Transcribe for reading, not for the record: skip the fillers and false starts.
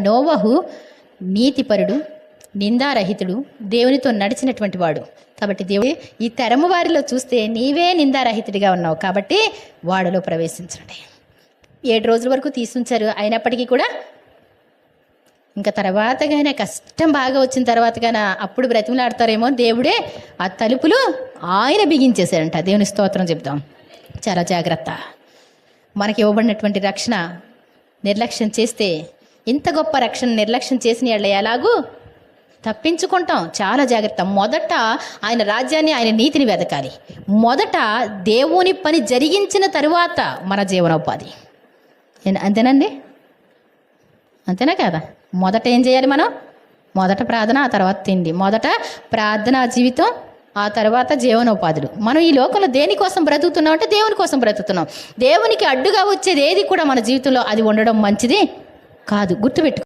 నోవహు నీతిపరుడు, నిందారహితుడు, దేవునితో నడిచినటువంటి వాడు. కాబట్టి దేవుడు ఈ తరము వారిలో చూస్తే నీవే నిందారహితుడిగా ఉన్నావు కాబట్టి వాడిలో ప్రవేశించండి. 7 రోజుల వరకు తీసుంచారు. అయినప్పటికీ కూడా ఇంకా తర్వాతగానే కష్టం బాగా వచ్చిన తర్వాతగానే అప్పుడు బ్రతిమలాడతారేమో, దేవుడే ఆ తలుపులు ఆయన బిగించేశాడంట. దేవుని స్తోత్రం చెప్తాం. చాలా జాగ్రత్త. మనకి ఇవ్వబడినటువంటి రక్షణ నిర్లక్ష్యం చేస్తే, ఇంత గొప్ప రక్షణ నిర్లక్ష్యం చేసిన వాళ్ళు ఎలాగూ తప్పించుకుంటాం. చాలా జాగ్రత్త. మొదట ఆయన రాజ్యాన్ని, ఆయన నీతిని వెతకాలి. మొదట దేవుని పని జరిగించిన తరువాత మన జీవనోపాధి. అంతేనండి? అంతేనా కదా? మొదట ఏం చేయాలి మనం? మొదట ప్రార్థన, ఆ తర్వాత తిండి. మొదట ప్రార్థనా జీవితం, ఆ తర్వాత జీవనోపాధులు. మనం ఈ లోకంలో దేనికోసం బ్రతుకుతున్నాం అంటే దేవుని కోసం బ్రతుకుతున్నాం. దేవునికి అడ్డుగా వచ్చేది ఏది కూడా మన జీవితంలో అది ఉండడం మంచిది కాదు. గుర్తుపెట్టుకో.